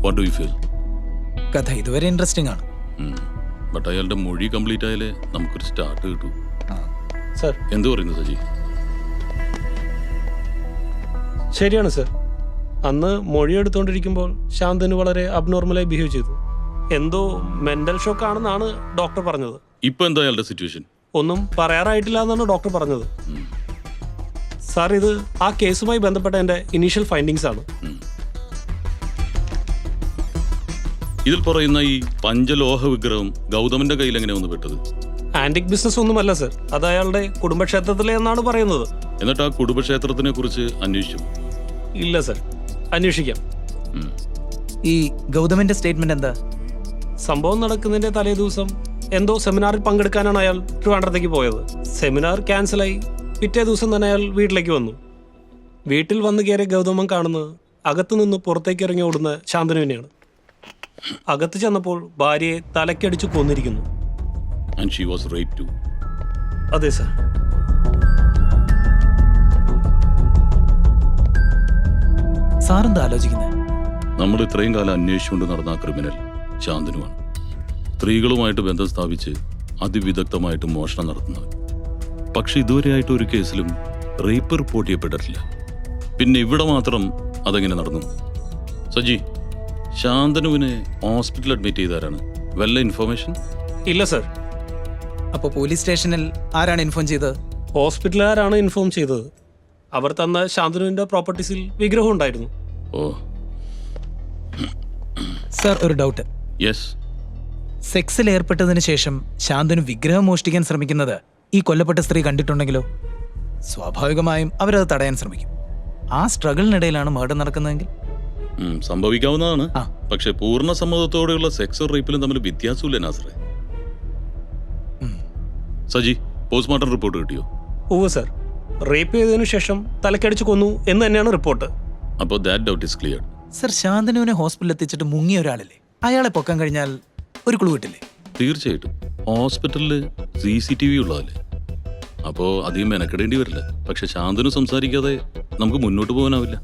What do you feel? കഥ ഇതുവരെ interesting ആണ്. ബട്ട് അയാളുടെ മൊഴി കംപ്ലീറ്റ് ആയാലേ നമുക്കൊരു സ്റ്റാർട്ട് കിട്ടൂ. സർ, എന്തു പറയുന്നു സജി? ശരിയാണ് സർ. അന്ന് മൊഴിയെടുത്തുകൊണ്ടിരിക്കുമ്പോൾ ശാന്തനു വളരെ അബ്നോർമലായി ബിഹേവ് ചെയ്തു. എന്തോ മെന്റൽ ഷോക്ക് ആണെന്നാണ് ഡോക്ടർ പറഞ്ഞത്. ഇപ്പൊ എന്താ അയാളുടെ സിറ്റുവേഷൻ? ഒന്നും പറയാറായിട്ടില്ല എന്നാണ് ഡോക്ടർ പറഞ്ഞത്. സാർ, ഇത് ആ കേസുമായി ബന്ധപ്പെട്ട എൻ്റെ ഇനീഷ്യൽ ഫൈൻഡിങ്സ് ആണ്. ഇതിൽ പറയുന്ന ഈ പഞ്ചലോഹ വിഗ്രഹം ഗൗതമന്റെ കയ്യിൽ എങ്ങനെ വന്ന് പെട്ടത്? ആന്റിക് ബിസിനസ് ഒന്നുമല്ല സർ, അത് അയാളുടെ കുടുംബക്ഷേത്രത്തിലെ എന്നാണ് പറയുന്നത്. എന്നിട്ട് ആ കുടുംബക്ഷേത്രത്തിനെ കുറിച്ച് അന്വേഷിച്ചു? ഇല്ല സർ, അന്വേഷിക്കാം. ഈ ഗൗതമന്റെ സ്റ്റേറ്റ്മെന്റ് എന്താ? സംഭവം നടക്കുന്നതിന്റെ തലേ ദിവസം എന്തോ സെമിനാറിൽ പങ്കെടുക്കാനാണ് അയാൾ ട്രിവാൻഡ്രത്തേക്ക് പോയത്. സെമിനാർ ക്യാൻസലായി പിറ്റേ ദിവസം തന്നെ അയാൾ വീട്ടിലേക്ക് വന്നു. വീട്ടിൽ വന്ന് കയറിയ ഗൗതമൻ കാണുന്നത് അകത്തു നിന്ന് പുറത്തേക്ക് ഇറങ്ങി ഓടുന്ന ശാന്തനുവിനെയാണ്. അകത്ത് ചെന്നപ്പോൾ ഭാര്യയെ തലക്കടിച്ചു കൊന്നിരിക്കുന്നു. And she was raped too. അതെ സർ. സാറെന്താ ആലോചിക്കുന്നത്? നമ്മൾ ഇത്രയും കാലം അന്വേഷിച്ചുകൊണ്ട് നടന്ന ആ ക്രിമിനൽ ശാന്തനുവാണ്. സ്ത്രീകളുമായിട്ട് ബന്ധം സ്ഥാപിച്ച് അതിവിദഗ്ധമായിട്ട് മോഷണം നടത്തുന്നത്. പക്ഷെ ഇതുവരെയായിട്ട് ഒരു കേസിലും റേപ്പ് റിപ്പോർട്ട് ചെയ്യപ്പെട്ടിട്ടില്ല. പിന്നെ ഇവിടെ മാത്രം അതെങ്ങനെ നടന്നു? സജി, ശാന്തനുവിനെ ഹോസ്പിറ്റലിൽ അഡ്മിറ്റ് ചെയ്താരാണ്? വല്ല ഇൻഫർമേഷൻ? ഇല്ല സർ. അപ്പൊ പോലീസ് സ്റ്റേഷനിൽ ആരാണ് ഇൻഫോം ചെയ്തത്? ഹോസ്പിറ്റലുകാരാണ് ഇൻഫോം ചെയ്തത്. അവർ തന്ന ശാന്തനുവിന്റെ പ്രോപ്പർട്ടീസിൽ വിഗ്രഹം ഉണ്ടായിരുന്നു. ഓ സർ, ഒരു ഡൗട്ട്. യെസ്. സെക്സിൽ ഏർപ്പെട്ടതിന് ശേഷം ശാന്തനു വിഗ്രഹം മോഷ്ടിക്കാൻ ശ്രമിക്കുന്നത് ഈ കൊല്ലപ്പെട്ട സ്ത്രീ കണ്ടിട്ടുണ്ടെങ്കിലോ? സ്വാഭാവികമായും അവരത് തടയാൻ ശ്രമിക്കും. ആ സ്ട്രഗിളിനിടയിലാണ് മർഡർ നടക്കുന്നതെങ്കിൽ സംഭവിക്കാവുന്നതാണ്. പക്ഷെ പൂർണ്ണ സമ്മതത്തോടെയുള്ള സെക്സ് റേപ്പിലും തമ്മിൽ വ്യത്യാസമില്ല നാസറേ. സജി, പോസ്റ്റ്മോർട്ടം റിപ്പോർട്ട് കിട്ടിയോ? ഓ സർ, റേപ്പ് ചെയ്തതിനു ശേഷം തലക്കടിച്ചു കൊന്നു എന്ന് തന്നെയാണ് റിപ്പോർട്ട്. അപ്പോൾ that doubt is clear. Sir, ശാന്തനുവിനെ ഹോസ്പിറ്റലിൽ എത്തിച്ചിട്ട് മുങ്ങിയ ഒരാളല്ലേ, അയാളെ പൊക്കാൻ കഴിഞ്ഞാൽ ഒരു ക്ലൂ കിട്ടില്ലേ? തീർച്ചയായിട്ടും. ഹോസ്പിറ്റലിൽ CCTV ഉള്ളതല്ലേ, അപ്പോൾ അധികം മെനക്കെടേണ്ടി വരില്ല. പക്ഷെ ശാന്തനു സംസാരിക്കാതെ നമുക്ക് മുന്നോട്ട് പോകാനാവില്ല.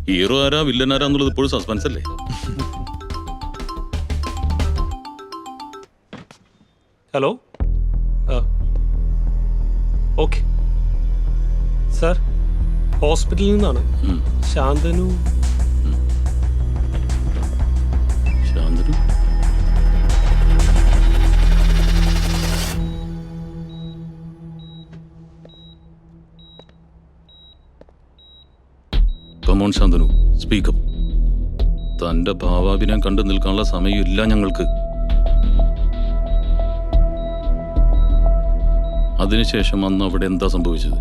ഹീറോ ആരാ വില്ലൻ ആരാ എന്നുള്ളത് ഇപ്പോഴും സസ്പെൻസ് അല്ലേ? ഹലോ. ഓക്കെ സർ, ഹോസ്പിറ്റലിൽ നിന്നാണ്. Shantanu Shantanu come on Shantanu, speak up. തന്റെ ഭാവാഭിനയം കണ്ടു നിൽക്കാനുള്ള സമയമില്ല ഞങ്ങൾക്ക്. അതിനുശേഷം അന്ന് അവിടെ എന്താ സംഭവിച്ചത്?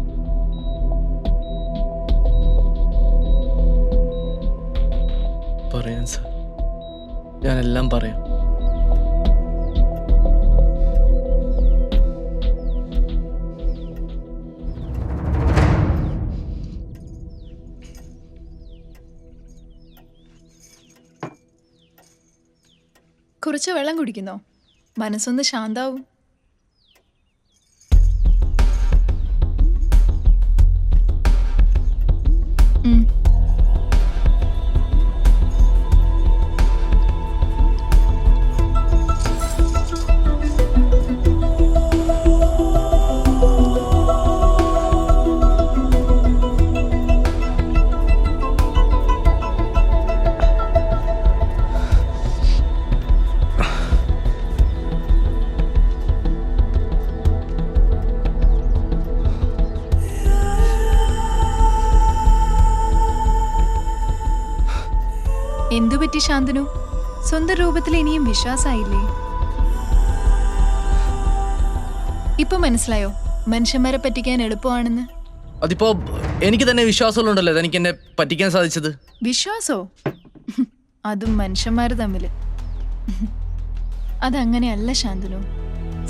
പറയാം സാർ, ഞാനെല്ലാം പറയാം. കുറച്ച് വെള്ളം കുടിക്കുന്നോ? മനസ്സൊന്ന് ശാന്താവും. എന്തുപറ്റി ശാന്തനു? സ്വന്തം രൂപത്തിൽ ഇനിയും വിശ്വാസമായില്ലേ? ഇപ്പൊ മനസ്സിലായോ മനുഷ്യന്മാരെ പറ്റിക്കാൻ എളുപ്പമാണെന്ന്? അതിപ്പോ എനിക്ക് തന്നെ വിശ്വാസമുണ്ടല്ലോ എനിക്ക് എന്നെ പറ്റിക്കാൻ സാധിച്ചത്. വിശ്വാസോ? അതും മനുഷ്യന്മാര് തമ്മില്. അതങ്ങനെയല്ല ശാന്തനു.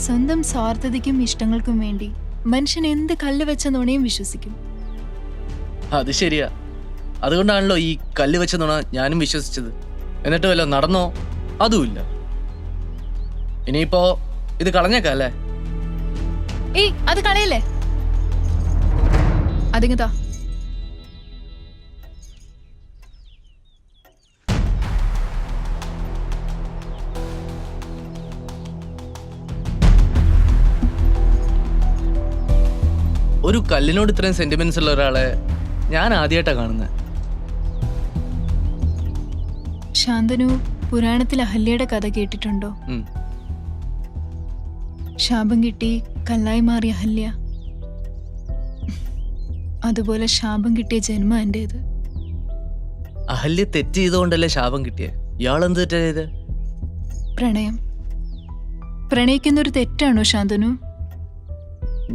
സ്വന്തം സ്വാർത്ഥതയ്ക്കും ഇഷ്ടങ്ങൾക്കും വേണ്ടി മനുഷ്യൻ എന്ത് കല്ല് വെച്ച നുണയും വിശ്വസിക്കും. അത് ശരിയാ. അതുകൊണ്ടാണല്ലോ ഈ കല്ല് വെച്ച നുണ ഞാനും വിശ്വസിച്ചത്. എന്നിട്ട് വല്ലോ നടന്നോ? അതുമില്ല. ഇനിയിപ്പോ ഇത് കളഞ്ഞേക്കല്ലേ? ഏയ്, അത് കളയല്ലേ. അതിങ്ങതാ. ഒരു കല്ലിനോട് ഇത്രയും സെന്റിമെന്റ്സ് ഉള്ള ഒരാളെ ഞാൻ ആദ്യമായിട്ടാണ് കാണുന്നത്. ശാന്തനു പുരാണത്തിൽ അഹല്യയുടെ കഥ കേട്ടിട്ടുണ്ടോ? ശാപം കിട്ടി കല്ലായി മാറിയ അഹല്യ. അതുപോലെ ശാപം കിട്ടിയ ജന്മം എന്റേത്. അഹല്യ തെറ്റ് ചെയ്തുകൊണ്ടല്ലേ ശാപം കിട്ടിയേ? ഇയാളെന്ത് തെറ്റാ ചെയ്ത്? പ്രണയം. പ്രണയിക്കുന്നൊരു തെറ്റാണോ ശാന്തനു?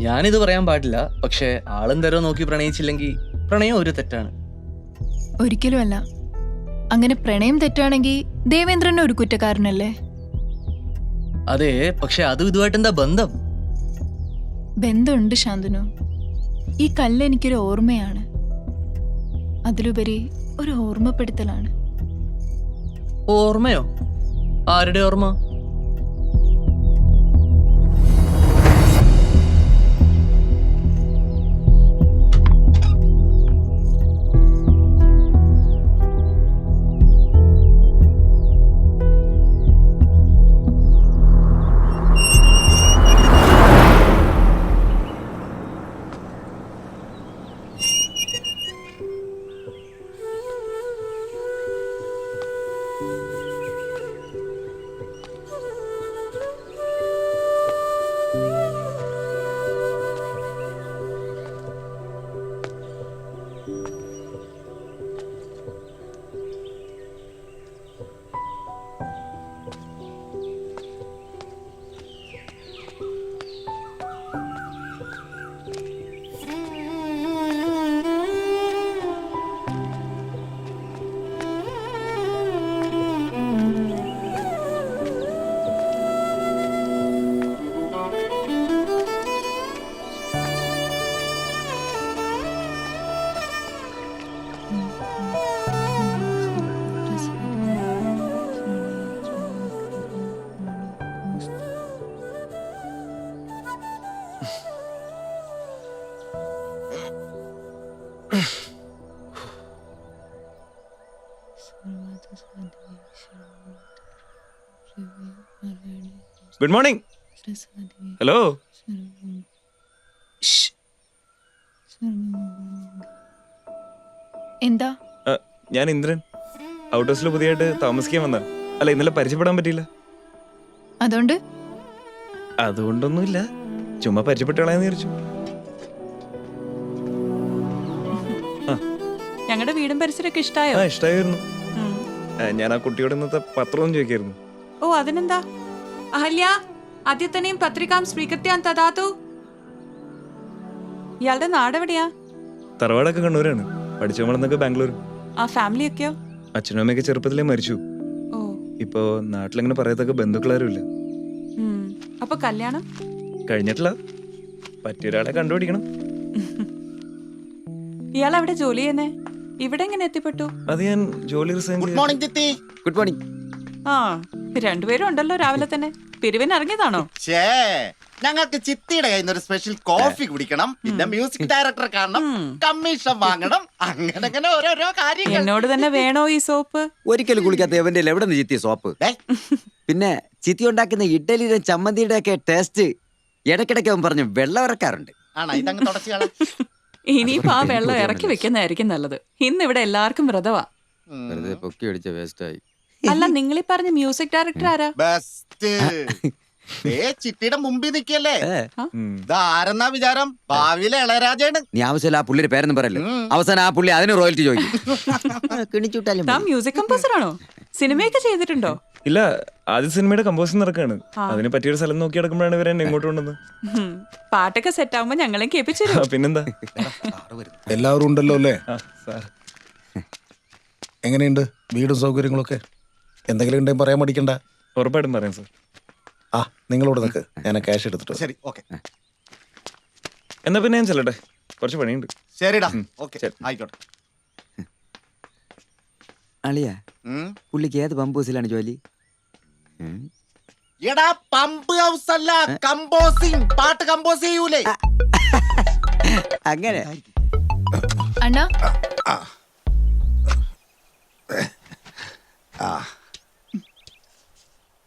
ഞാനിത് പറയാൻ പാടില്ല, പക്ഷെ ആളെന്തരോ നോക്കി പ്രണയിച്ചില്ലെങ്കിൽ പ്രണയം ഒരു തെറ്റാണ്. ഒരിക്കലും അല്ല. അങ്ങനെ പ്രണയം തെറ്റാണെങ്കിൽ ദേവേന്ദ്രനെ ഒരു കുറ്റക്കാരനല്ലേ? അതെ, പക്ഷെ അതും ഇതുമായിട്ട് എന്താ ബന്ധം? ബന്ധമുണ്ട് ശാന്തനു. ഈ കല്ല് എനിക്കൊരു ഓർമ്മയാണ്. അതിലുപരി ഒരു ഓർമ്മപ്പെടുത്തലാണ്. ഓർമ്മയോ? ആരുടെ ഓർമ്മ? Good morning. ഹലോ. എന്താ? ഞാൻ ഇന്ദ്രൻ. ഔട്ട് ഹൗസിൽ പുതിയതായിട്ട് താമസിക്കാൻ വന്ന. അല്ല, ഇന്നലെ പരിചയപ്പെടാൻ പറ്റിയില്ല. അതുകൊണ്ടൊന്നുമില്ല, ചുമ്മാ പരിചയപ്പെട്ടളാന്ന് വിചാരിച്ചു. ഞങ്ങളുടെ വീടും പരിസരമൊക്കെ ഇഷ്ടായോ? ഇഷ്ടായിരുന്നു. ഞാൻ ആ കുട്ടിയോട് ഇന്നത്തെ പത്രവും ചോദിക്കായിരുന്നു. ഓ, അതിനെന്താ? അഹല്യ ആദ്യത്തനെയും പത്രികാം സ്വീകൃത്യാൻ തദാതു. ഇയാളുടെ നാടെവിടെയാ? തറവാടൊക്കെ കണ്ണൂരാണ്. പഠിച്ചു വളർന്നൊക്കെ ബാംഗ്ലൂർ. ആ ഫാമിലിയൊക്കെയോ? അച്ഛനും അമ്മയൊക്കെ ചെറുപ്പത്തിലേ മരിച്ചു. ഓ, ഇപ്പോ നാട്ടിലെങ്ങനെ പറയത്തൊക്കെ ബന്ധുക്കളാരും ഇല്ല. അപ്പൊ കല്യാണം കഴിഞ്ഞിട്ടില്ല. പറ്റിയൊരാളെ കണ്ടുപിടിക്കണം. ഇയാൾ എവിടെ ജോലി ചെയ്യുന്നേ? ഇവിടെ എങ്ങനെ എത്തിപ്പെട്ടു? അത് ഞാൻ ജോലി റിസൈൻ. ഗുഡ് മോർണിംഗ് ചിത്തി. Good morning. ആ, രണ്ടുപേരും ഉണ്ടല്ലോ രാവിലെ തന്നെ. പിരിവിന് ഇറങ്ങിയതാണോ? ഞങ്ങൾക്ക് ചിത്തിയുടെ കയ്യിൽ നിന്ന് ഒരു സ്പെഷ്യൽ കോഫി കുടിക്കണം, പിന്നെ മ്യൂസിക് ഡയറക്ടറെ കാണണം, കമ്മീഷൻ വാങ്ങണം, അങ്ങനെ ഓരോരോ കാര്യങ്ങൾ. എന്നോട് തന്നെ വേണോ ഈ സോപ്പ്? ഒരിക്കലും കുളിക്കാത്ത എവന്റെ എവിടെ നിന്ന് ചിത്തിയ സോപ്പ്? പിന്നെ ചിത്തി ഉണ്ടാക്കുന്ന ഇഡ്ഡലിയുടെ ചമ്മന്തിയുടെ ഒക്കെ ടേസ്റ്റ് ഇടയ്ക്കിടയ്ക്ക് അവൻ പറഞ്ഞു വെള്ളം ഇറക്കാറുണ്ട്. ആണോ? ഇതങ്ങ് തുടച്ചു കളാം. ഇനിയിപ്പോ ആ വെള്ളം ഇറക്കി വെക്കുന്നതായിരിക്കും നല്ലത്. ഇന്ന് ഇവിടെ എല്ലാവർക്കും വ്രതവാ. വെറുതെ പൊക്കി അടിച്ച വേസ്റ്റ് ആയി. അല്ല, നിങ്ങളീ പറഞ്ഞ മ്യൂസിക് ഡയറക്ടർ ആരാ? ബെസ്റ്റ്. ചിട്ടിയുടെ മുമ്പിൽ നിൽക്കല്ലേ? ഇതാരെന്നാ വിചാരം? ഭാവിയിലെ ഇളയരാജയാണ്. നീ ആവശ്യമില്ല ആ പുള്ളിയുടെ പേരൊന്നും പറയല്ലോ. അവസാനം ആ പുള്ളി അതിന് റോയൽറ്റി ചോദിക്കും. കിണിച്ചുട്ടാലും താൻ മ്യൂസിക് കമ്പോസർ ആണോ? സിനിമയൊക്കെ ചെയ്തിട്ടുണ്ടോ? ഇല്ല, ആദ്യ സിനിമയുടെ കമ്പോസിംഗ് നടക്കാണ്. അതിന് പറ്റിയൊരു സ്ഥലം നോക്കി നടക്കുമ്പോഴാണ് ഇവരെ എന്നെ ഇങ്ങോട്ട് കൊണ്ടുവന്നത്. പാട്ടൊക്കെ സെറ്റ് ആവുമ്പോ ഞങ്ങളെ കേൾപ്പിച്ചു. പിന്നെന്താ, എല്ലാവരും ഉണ്ടല്ലോ അല്ലേ? സാർ എങ്ങനെയുണ്ട് വീടും സൗകര്യങ്ങളൊക്കെ? എന്തെങ്കിലും ഉണ്ടെങ്കിൽ പറയാൻ മടിക്കണ്ട. ഉറപ്പായിട്ടും പറയാം സാർ. ആ, നിങ്ങളോട് നിൽക്ക്, ഞാൻ ക്യാഷ് എടുത്തിട്ട്. ശരി, ഓക്കെ. എന്നാ പിന്നെ ഞാൻ ചെല്ലട്ടെ, കുറച്ച് പണിയുണ്ട്. ശരിടാ, ഓക്കെ, ആയിക്കോട്ടെ. അളിയാ, പുള്ളിക്ക് ഏത് പമ്പ് ഹൗസിലാണ് ജോലി? എടാ, പമ്പ് ഹൗസ് അല്ല, കമ്പോസിംഗ്. പാട്ട് കമ്പോസ് ചെയ്യൂലേ? അങ്ങനെ അണ്ണാ,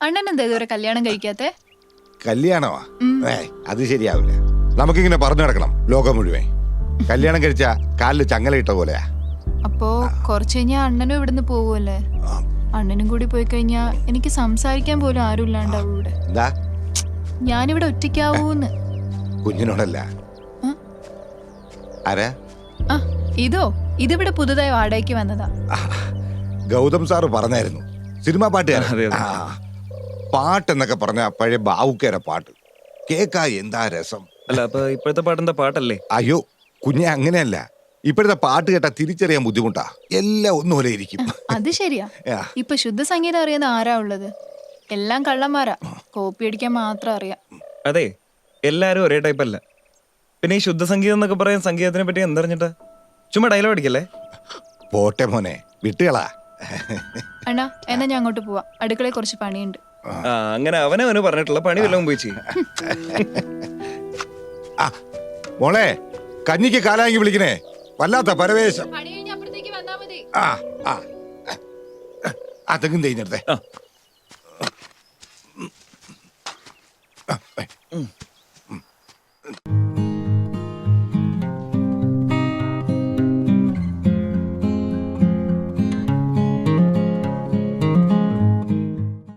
അണ്ണൻ എന്താ ഇതുവരെ കല്യാണം കഴിക്കാത്തെ? കല്യാണമാ? അത് ശരിയാവില്ല. നമുക്കിങ്ങനെ പറഞ്ഞു നടക്കണം ലോകം മുഴുവൻ. കല്യാണം കഴിച്ച കാലിൽ ചങ്ങലയിട്ട പോലെയാ. അപ്പോ കുറച്ച് കഴിഞ്ഞാ അണ്ണനും ഇവിടുന്ന് പോവുമല്ലേ? അണ്ണനും കൂടി പോയി കഴിഞ്ഞാ എനിക്ക് സംസാരിക്കാൻ പോലും ആരും ഇല്ലാണ്ടാവും ഇവിടെ. എന്താ ഞാനിവിടെ ഒറ്റയ്ക്കാവൂന്ന്. കുഞ്ഞിനോടല്ല. ആരാ? ആ ഇതിവിടെ പുതുതായി വാടകയ്ക്ക് വന്നതാ. ഗൗതം സാറ് പറഞ്ഞായിരുന്നു, സിനിമാ പാട്ടുകാരൻ. അതെ, അതെ. പാട്ടെന്നൊക്കെ പറഞ്ഞ പഴയ ബാവുക്കേര പാട്ട് കേക്കാ എന്താ രസം. അല്ല അപ്പൊ ഇപ്പോഴത്തെ പാട്ടെന്താ പാട്ടല്ലേ? അയ്യോ കുഞ്ഞെ, അങ്ങനെയല്ല. ഇപ്പോഴത്തെ പാട്ട് കേട്ടാ തിരിച്ചറിയാൻ ബുദ്ധിമുട്ടാ. എല്ലാം ഒന്നുപോലെ ഇരിക്കും. അത് ശരിയാ. ഇപ്പൊ ശുദ്ധ സംഗീതം അറിയുന്ന ആരാ ഉള്ളത്? എല്ലാം കള്ളന്മാരാ. കോപ്പി അടിക്കാൻ മാത്രം അറിയാം. അതെ, എല്ലാരും ഒരേ ടൈപ്പ് അല്ല. പിന്നെ ഈ ശുദ്ധ സംഗീതം എന്നൊക്കെ പറയാൻ സംഗീതത്തിനെ പറ്റി എന്തറിഞ്ഞിട്ടാ? ചുമ്മാ ഡയലോഗ് അടിക്കല്ലേ? പോട്ടെ മോനെ, വിട്ടുകളാ. അണ്ണാ എന്നാ ഞാൻ അങ്ങോട്ട് പോവാ. അടുക്കളയിൽ കുറച്ച് പണിയുണ്ട്. അങ്ങനെ അവനവന് പറഞ്ഞിട്ടുള്ള പണി വല്ലതും പോയി ചെയ്യും. മോളെ, കഞ്ഞിക്ക് കാലാങ്കി വിളിക്കണേ, വല്ലാത്ത പരവേശം. പണി കഴിഞ്ഞ അപ്പുറത്തേക്ക് വന്നാ മതി. അതെങ്കിലും തേഞ്ഞെടുത്തേ.